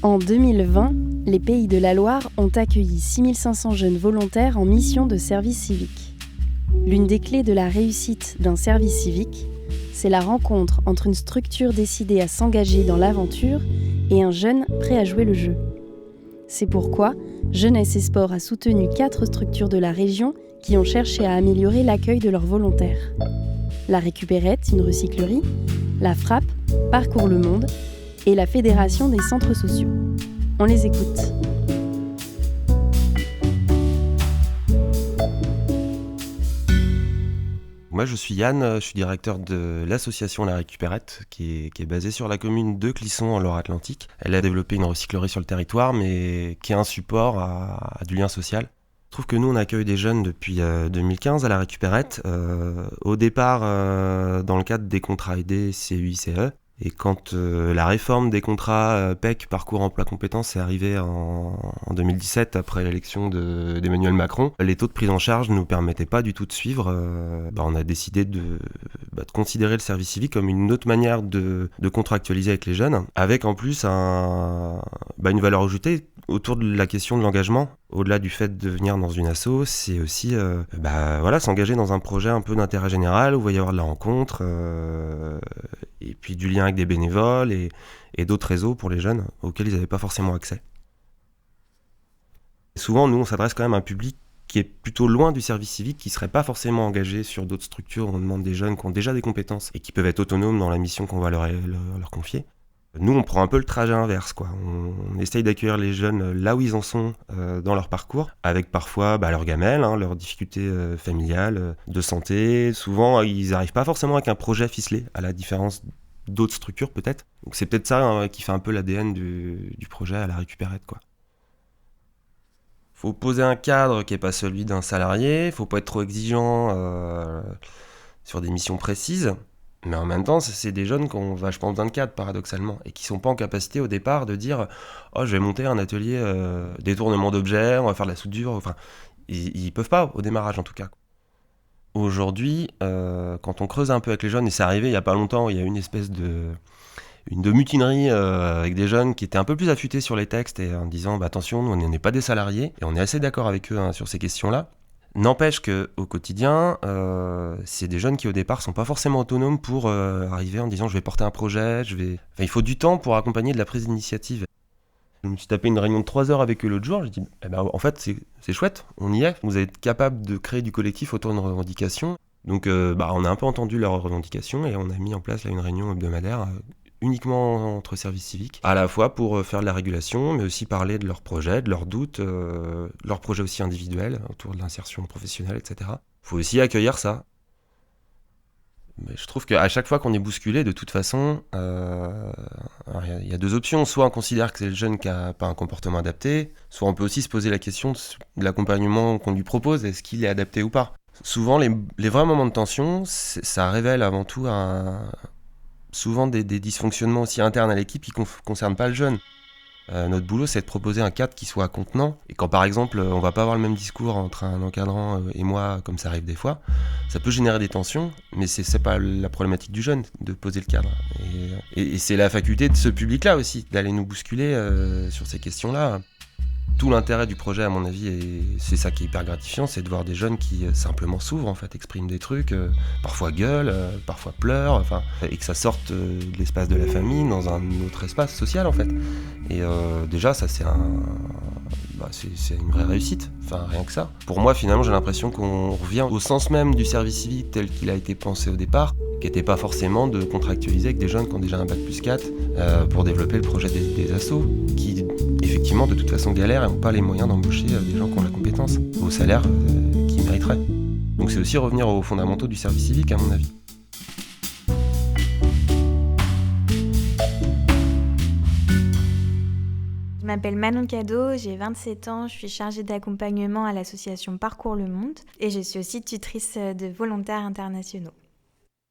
En 2020, les Pays de la Loire ont accueilli 6500 jeunes volontaires en mission de service civique. L'une des clés de la réussite d'un service civique, c'est la rencontre entre une structure décidée à s'engager dans l'aventure et un jeune prêt à jouer le jeu. C'est pourquoi Jeunesse et Sport a soutenu 4 structures de la région qui ont cherché à améliorer l'accueil de leurs volontaires. La Récupérette, une recyclerie, la Frappe, Parcours le Monde et la Fédération des centres sociaux. On les écoute. Moi, je suis Yann, je suis directeur de l'association La Récupérette, qui est basée sur la commune de Clisson, en Loire-Atlantique. Elle a développé une recyclerie sur le territoire, mais qui est un support à du lien social. Je trouve que nous, on accueille des jeunes depuis 2015 à La Récupérette. Au départ, dans le cadre des contrats aidés CUICE. Et quand la réforme des contrats PEC, Parcours Emploi Compétences, est arrivée en 2017, après l'élection d'Emmanuel Macron, les taux de prise en charge ne nous permettaient pas du tout de suivre. On a décidé de considérer le service civique comme une autre manière de contractualiser avec les jeunes, avec en plus une valeur ajoutée autour de la question de l'engagement. Au-delà du fait de venir dans une asso, c'est aussi s'engager dans un projet un peu d'intérêt général où il va y avoir de la rencontre, et puis du lien avec des bénévoles et d'autres réseaux pour les jeunes auxquels ils n'avaient pas forcément accès. Souvent, nous, on s'adresse quand même à un public qui est plutôt loin du service civique, qui ne serait pas forcément engagé sur d'autres structures. On demande des jeunes qui ont déjà des compétences et qui peuvent être autonomes dans la mission qu'on va leur confier. Nous, on prend un peu le trajet inverse, quoi. On essaye d'accueillir les jeunes là où ils en sont dans leur parcours, avec parfois leurs gamelles, leurs difficultés familiales, de santé. Souvent, ils n'arrivent pas forcément avec un projet ficelé, à la différence d'autres structures peut-être. Donc c'est peut-être ça qui fait un peu l'ADN du projet à La Récupérette, quoi. Faut poser un cadre qui n'est pas celui d'un salarié, faut pas être trop exigeant sur des missions précises. Mais en même temps, c'est des jeunes qui ont vachement besoin de cadre, paradoxalement, et qui sont pas en capacité au départ de dire « Oh, je vais monter un atelier détournement d'objets, on va faire de la soudure ». Enfin, ils peuvent pas, au démarrage en tout cas. Aujourd'hui, quand on creuse un peu avec les jeunes, et c'est arrivé il y a pas longtemps, il y a une espèce de mutinerie avec des jeunes qui étaient un peu plus affûtés sur les textes et en disant « Attention, nous, on n'est pas des salariés », et on est assez d'accord avec eux sur ces questions-là. N'empêche qu'au quotidien, c'est des jeunes qui au départ sont pas forcément autonomes pour arriver en disant je vais porter un projet, il faut du temps pour accompagner de la prise d'initiative. Je me suis tapé une réunion de 3 heures avec eux l'autre jour, j'ai dit en fait c'est chouette, on y est, vous êtes capable de créer du collectif autour d'une revendication. Donc on a un peu entendu leurs revendications et on a mis en place là une réunion hebdomadaire uniquement entre services civiques, à la fois pour faire de la régulation, mais aussi parler de leurs projets, de leurs doutes, leurs projets aussi individuels, autour de l'insertion professionnelle, etc. Il faut aussi accueillir ça. Mais je trouve qu'à chaque fois qu'on est bousculé, de toute façon, il y a 2 options. Soit on considère que c'est le jeune qui n'a pas un comportement adapté, soit on peut aussi se poser la question de l'accompagnement qu'on lui propose, est-ce qu'il est adapté ou pas. Souvent, les vrais moments de tension, ça révèle avant tout souvent des dysfonctionnements aussi internes à l'équipe qui ne concernent pas le jeune. Notre boulot, c'est de proposer un cadre qui soit contenant. Et quand, par exemple, on va pas avoir le même discours entre un encadrant et moi, comme ça arrive des fois, ça peut générer des tensions, mais c'est pas la problématique du jeune de poser le cadre. Et c'est la faculté de ce public-là aussi, d'aller nous bousculer sur ces questions-là. Tout l'intérêt du projet, à mon avis, et c'est ça qui est hyper gratifiant, c'est de voir des jeunes qui simplement s'ouvrent, en fait, expriment des trucs, parfois gueulent, parfois pleurent, et que ça sorte de l'espace de la famille dans un autre espace social, en fait. Et déjà, ça, c'est une vraie réussite, rien que ça. Pour moi, finalement, j'ai l'impression qu'on revient au sens même du service civique tel qu'il a été pensé au départ, qui n'était pas forcément de contractualiser avec des jeunes qui ont déjà un bac+4 pour développer le projet des assos, qui effectivement de toute façon galèrent et n'ont pas les moyens d'embaucher des gens qui ont la compétence au salaire qu'ils mériteraient. Donc c'est aussi revenir aux fondamentaux du service civique, à mon avis. Je m'appelle Manon Cadeau, j'ai 27 ans, je suis chargée d'accompagnement à l'association Parcours le Monde et je suis aussi tutrice de volontaires internationaux.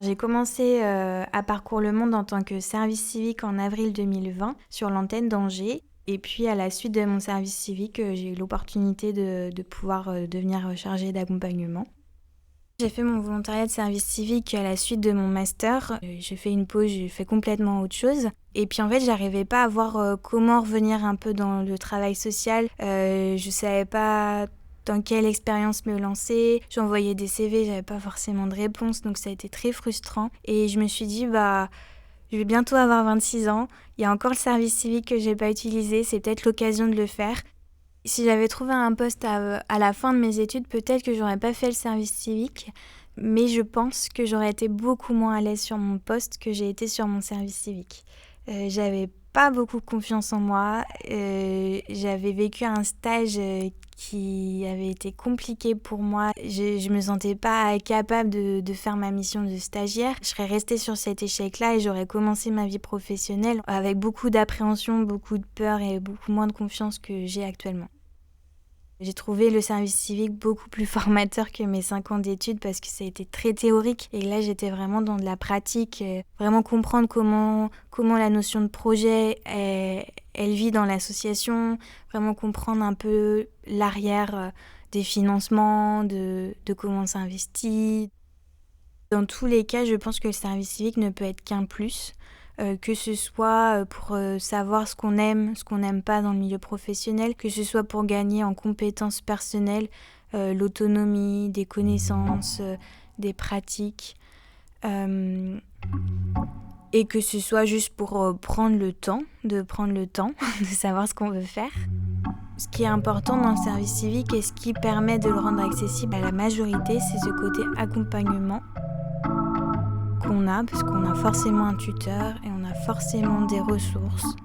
J'ai commencé à Parcours le Monde en tant que service civique en avril 2020 sur l'antenne d'Angers. Et puis à la suite de mon service civique, j'ai eu l'opportunité de pouvoir devenir chargée d'accompagnement. J'ai fait mon volontariat de service civique à la suite de mon master. J'ai fait une pause, j'ai fait complètement autre chose. Et puis en fait, j'arrivais pas à voir comment revenir un peu dans le travail social. Je savais pas dans quelle expérience me lancer. J'envoyais des CV, j'avais pas forcément de réponse, donc ça a été très frustrant. Et je me suis dit, je vais bientôt avoir 26 ans. Il y a encore le service civique que j'ai pas utilisé, c'est peut-être l'occasion de le faire. Si j'avais trouvé un poste à la fin de mes études, peut-être que j'aurais pas fait le service civique, mais je pense que j'aurais été beaucoup moins à l'aise sur mon poste que j'ai été sur mon service civique. J'avais pas beaucoup confiance en moi, j'avais vécu un stage qui avait été compliqué pour moi. Je me sentais pas capable de faire ma mission de stagiaire. Je serais restée sur cet échec-là et j'aurais commencé ma vie professionnelle avec beaucoup d'appréhension, beaucoup de peur et beaucoup moins de confiance que j'ai actuellement. J'ai trouvé le service civique beaucoup plus formateur que mes 5 ans d'études parce que ça a été très théorique. Et là, j'étais vraiment dans de la pratique, vraiment comprendre comment la notion de projet, elle vit dans l'association, vraiment comprendre un peu l'arrière des financements, de comment ça investit. Dans tous les cas, je pense que le service civique ne peut être qu'un plus. Que ce soit pour savoir ce qu'on n'aime pas dans le milieu professionnel, que ce soit pour gagner en compétences personnelles, l'autonomie, des connaissances, des pratiques, et que ce soit juste pour prendre le temps, de savoir ce qu'on veut faire. Ce qui est important dans le service civique et ce qui permet de le rendre accessible à la majorité, c'est ce côté accompagnement qu'on a, parce qu'on a forcément un tuteur et on a forcément des ressources.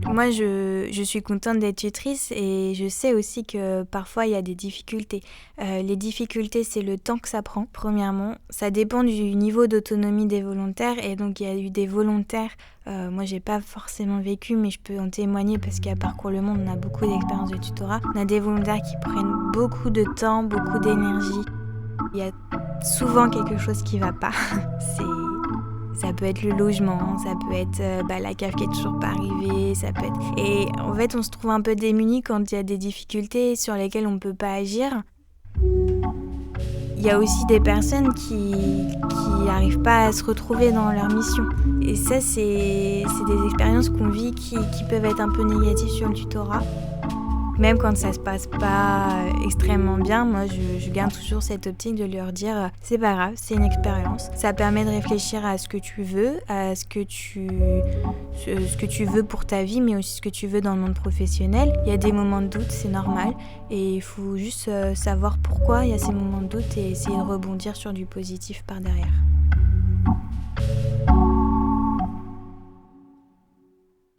Moi, je suis contente d'être tutrice et je sais aussi que parfois il y a des difficultés. Les difficultés, c'est le temps que ça prend, premièrement. Ça dépend du niveau d'autonomie des volontaires et donc il y a eu des volontaires, moi j'ai pas forcément vécu mais je peux en témoigner parce qu'à Parcours le Monde, on a beaucoup d'expérience de tutorat. On a des volontaires qui prennent beaucoup de temps, beaucoup d'énergie. Il y a souvent quelque chose qui va pas. Ça peut être le logement, ça peut être la cave qui est toujours pas arrivée, ça peut être... Et en fait, on se trouve un peu démunis quand il y a des difficultés sur lesquelles on peut pas agir. Il y a aussi des personnes qui n'arrivent pas à se retrouver dans leur mission. Et ça, c'est des expériences qu'on vit qui peuvent être un peu négatives sur le tutorat. Même quand ça se passe pas extrêmement bien, moi je garde toujours cette optique de leur dire c'est pas grave, c'est une expérience. Ça permet de réfléchir à ce que tu veux, à ce que tu veux pour ta vie, mais aussi ce que tu veux dans le monde professionnel. Il y a des moments de doute, c'est normal, et il faut juste savoir pourquoi il y a ces moments de doute et essayer de rebondir sur du positif par derrière.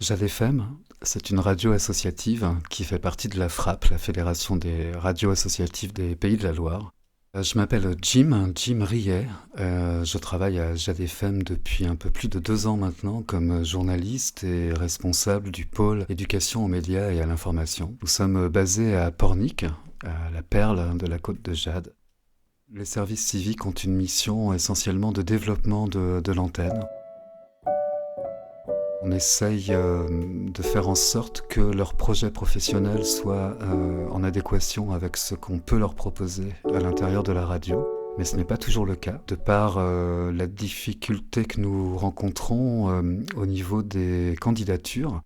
Jade FM, c'est une radio associative qui fait partie de la FRAP, la Fédération des radios associatives des Pays de la Loire. Je m'appelle Jim Riet. Je travaille à Jade FM depuis un peu plus de 2 ans maintenant comme journaliste et responsable du pôle éducation aux médias et à l'information. Nous sommes basés à Pornic, à la perle de la côte de Jade. Les services civiques ont une mission essentiellement de développement de l'antenne. On essaye de faire en sorte que leur projet professionnel soit en adéquation avec ce qu'on peut leur proposer à l'intérieur de la radio. Mais ce n'est pas toujours le cas, de par la difficulté que nous rencontrons au niveau des candidatures,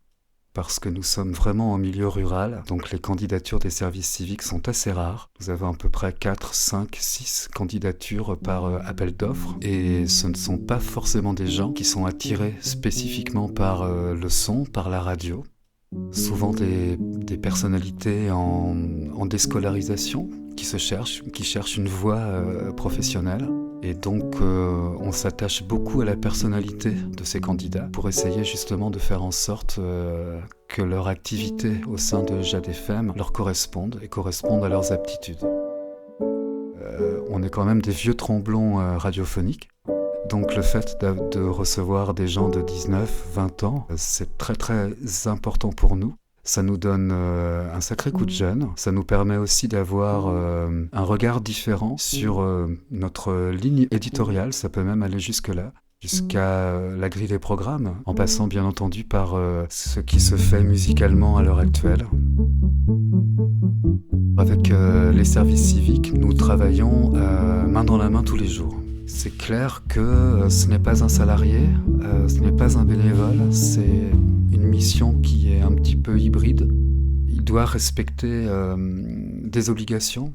parce que nous sommes vraiment en milieu rural, donc les candidatures des services civiques sont assez rares. Nous avons à peu près 4, 5, 6 candidatures par appel d'offres, et ce ne sont pas forcément des gens qui sont attirés spécifiquement par le son, par la radio. Souvent des personnalités en déscolarisation qui cherchent une voie professionnelle. Et donc on s'attache beaucoup à la personnalité de ces candidats pour essayer justement de faire en sorte que leur activité au sein de Jade FM leur corresponde et corresponde à leurs aptitudes. On est quand même des vieux tromblons radiophoniques. Donc le fait de recevoir des gens de 19, 20 ans, c'est très très important pour nous. Ça nous donne un sacré coup de jeune. Ça nous permet aussi d'avoir un regard différent sur notre ligne éditoriale. Ça peut même aller jusque-là, jusqu'à la grille des programmes, en passant bien entendu par ce qui se fait musicalement à l'heure actuelle. Avec les services civiques, nous travaillons main dans la main tous les jours. C'est clair que ce n'est pas un salarié, ce n'est pas un bénévole, c'est une mission qui est un petit peu hybride. Il doit respecter des obligations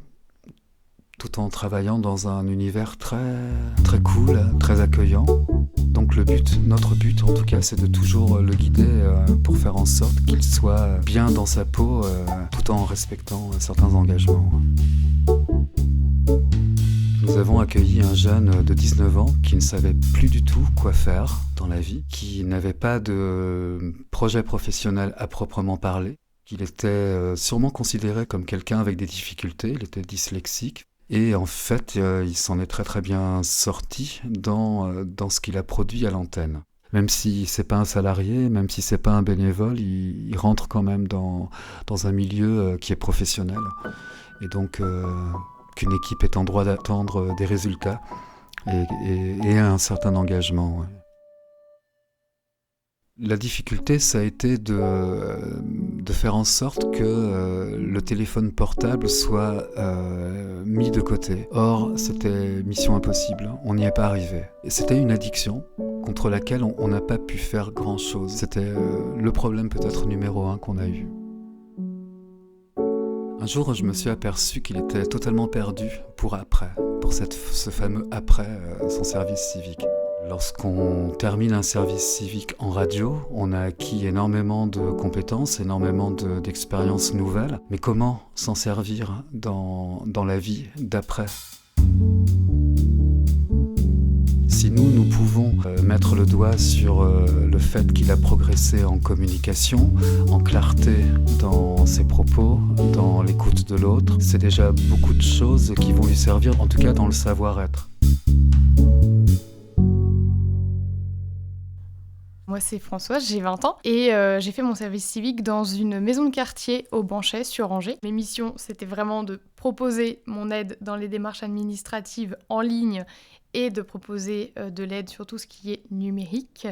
tout en travaillant dans un univers très cool, très accueillant. Donc notre but en tout cas, c'est de toujours le guider pour faire en sorte qu'il soit bien dans sa peau tout en respectant certains engagements. Nous avons accueilli un jeune de 19 ans qui ne savait plus du tout quoi faire dans la vie, qui n'avait pas de projet professionnel à proprement parler, qu'il était sûrement considéré comme quelqu'un avec des difficultés, il était dyslexique. Et en fait, il s'en est très très bien sorti dans ce qu'il a produit à l'antenne. Même si c'est pas un salarié, même si c'est pas un bénévole, il rentre quand même dans un milieu qui est professionnel. Et donc, qu'une équipe est en droit d'attendre des résultats et un certain engagement. Ouais. La difficulté, ça a été de faire en sorte que le téléphone portable soit mis de côté. Or, c'était mission impossible, on n'y est pas arrivé. Et c'était une addiction contre laquelle on n'a pas pu faire grand-chose. C'était le problème peut-être numéro 1 qu'on a eu. Un jour, je me suis aperçu qu'il était totalement perdu pour ce fameux après son service civique. Lorsqu'on termine un service civique en radio, on a acquis énormément de compétences, énormément d'expériences nouvelles. Mais comment s'en servir dans la vie d'après ? Si nous pouvons mettre le doigt sur le fait qu'il a progressé en communication, en clarté dans ses propos, dans l'écoute de l'autre, c'est déjà beaucoup de choses qui vont lui servir, en tout cas dans le savoir-être. Moi, c'est Françoise, j'ai 20 ans et j'ai fait mon service civique dans une maison de quartier au Banchet sur Angers. Mes missions, c'était vraiment de proposer mon aide dans les démarches administratives en ligne et de proposer de l'aide sur tout ce qui est numérique.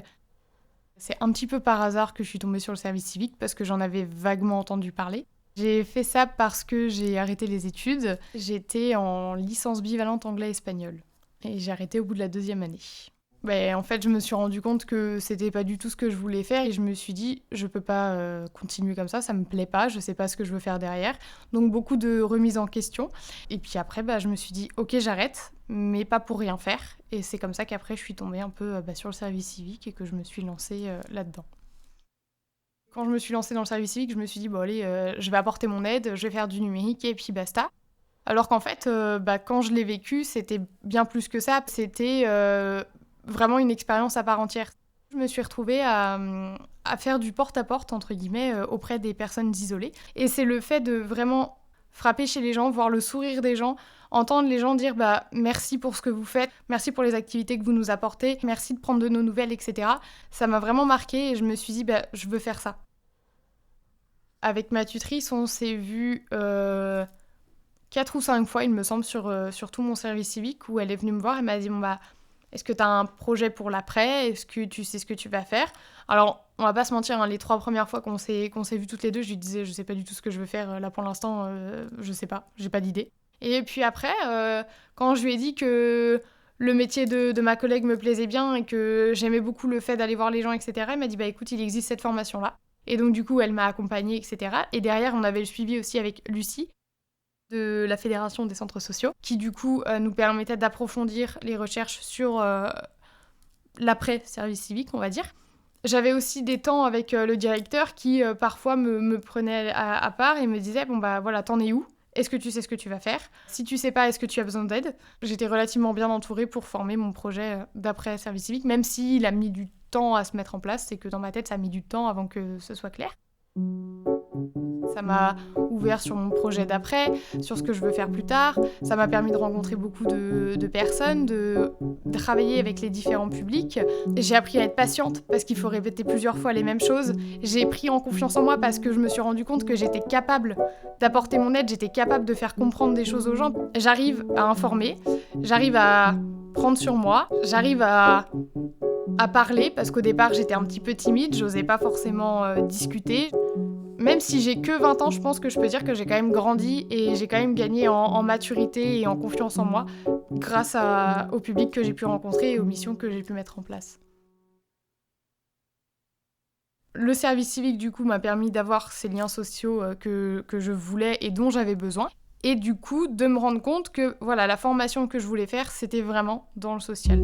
C'est un petit peu par hasard que je suis tombée sur le service civique parce que j'en avais vaguement entendu parler. J'ai fait ça parce que j'ai arrêté les études. J'étais en licence bivalente anglais-espagnol et j'ai arrêté au bout de la 2e année. En fait, je me suis rendu compte que c'était pas du tout ce que je voulais faire et je me suis dit, je peux pas continuer comme ça me plaît pas, je sais pas ce que je veux faire derrière. Donc beaucoup de remises en question. Et puis après, je me suis dit, ok, j'arrête, mais pas pour rien faire. Et c'est comme ça qu'après, je suis tombée un peu sur le service civique et que je me suis lancée là-dedans. Quand je me suis lancée dans le service civique, je me suis dit, je vais apporter mon aide, je vais faire du numérique et puis basta. Alors qu'en fait, quand je l'ai vécu, c'était bien plus que ça. C'était vraiment une expérience à part entière. Je me suis retrouvée à faire du porte-à-porte, entre guillemets, auprès des personnes isolées. Et c'est le fait de vraiment frapper chez les gens, voir le sourire des gens, entendre les gens dire merci pour ce que vous faites, merci pour les activités que vous nous apportez, merci de prendre de nos nouvelles, etc. Ça m'a vraiment marquée et je me suis dit, je veux faire ça. Avec ma tutrice, on s'est vu 4 ou 5 fois, il me semble, sur tout mon service civique, où elle est venue me voir et m'a dit, est-ce que tu as un projet pour l'après ? Est-ce que tu sais ce que tu vas faire ? Alors, on va pas se mentir, les 3 premières fois qu'on s'est vues toutes les deux, je lui disais, je sais pas du tout ce que je veux faire. Là, pour l'instant, je sais pas, j'ai pas d'idée. Et puis après, quand je lui ai dit que le métier de ma collègue me plaisait bien et que j'aimais beaucoup le fait d'aller voir les gens, etc., elle m'a dit, écoute, il existe cette formation-là. Et donc, du coup, elle m'a accompagnée, etc. Et derrière, on avait le suivi aussi avec Lucie, de la Fédération des centres sociaux, qui du coup nous permettait d'approfondir les recherches sur l'après-service civique, on va dire. J'avais aussi des temps avec le directeur qui parfois me prenait à part et me disait t'en es où ? Est-ce que tu sais ce que tu vas faire ? Si tu sais pas, est-ce que tu as besoin d'aide ? J'étais relativement bien entourée pour former mon projet d'après-service civique, même s'il a mis du temps à se mettre en place, c'est que dans ma tête ça a mis du temps avant que ce soit clair. Ça m'a ouvert sur mon projet d'après, sur ce que je veux faire plus tard. Ça m'a permis de rencontrer beaucoup de personnes, de travailler avec les différents publics. J'ai appris à être patiente parce qu'il faut répéter plusieurs fois les mêmes choses. J'ai pris en confiance en moi parce que je me suis rendu compte que j'étais capable d'apporter mon aide, j'étais capable de faire comprendre des choses aux gens. J'arrive à informer, j'arrive à prendre sur moi, j'arrive à parler parce qu'au départ j'étais un petit peu timide, j'osais pas forcément discuter. Même si j'ai que 20 ans, je pense que je peux dire que j'ai quand même grandi et j'ai quand même gagné en maturité et en confiance en moi grâce au public que j'ai pu rencontrer et aux missions que j'ai pu mettre en place. Le service civique, du coup, m'a permis d'avoir ces liens sociaux que je voulais et dont j'avais besoin. Et du coup, de me rendre compte que voilà, la formation que je voulais faire, c'était vraiment dans le social.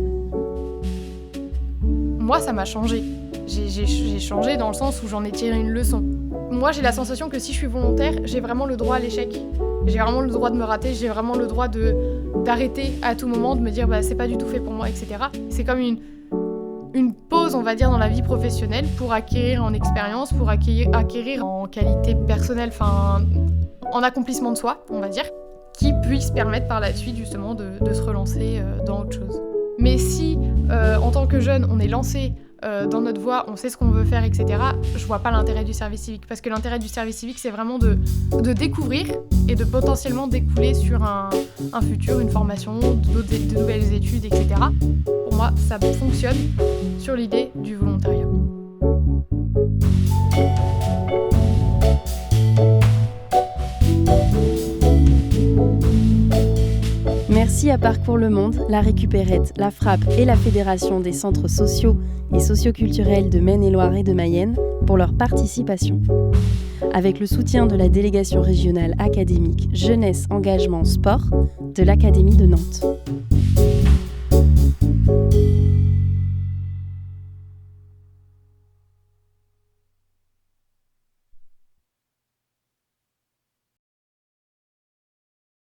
Moi, ça m'a changé. J'ai changé dans le sens où j'en ai tiré une leçon. Moi, j'ai la sensation que si je suis volontaire, j'ai vraiment le droit à l'échec. J'ai vraiment le droit de me rater, j'ai vraiment le droit d'arrêter à tout moment, de me dire c'est pas du tout fait pour moi, etc. C'est comme une pause, on va dire, dans la vie professionnelle pour acquérir en expérience, pour acquérir en qualité personnelle, en accomplissement de soi, on va dire, qui puisse permettre par la suite justement de se relancer dans autre chose. Mais si, en tant que jeune, on est lancé dans notre voie, on sait ce qu'on veut faire, etc., je vois pas l'intérêt du service civique. Parce que l'intérêt du service civique, c'est vraiment de découvrir et de potentiellement découler sur un futur, une formation, de nouvelles études, etc. Pour moi, ça fonctionne sur l'idée du volontariat. Merci à Parcours le Monde, la Récupérette, la Frappe et la Fédération des centres sociaux et socioculturels de Maine-et-Loire et de Mayenne pour leur participation. Avec le soutien de la délégation régionale académique Jeunesse, Engagement, Sport de l'Académie de Nantes.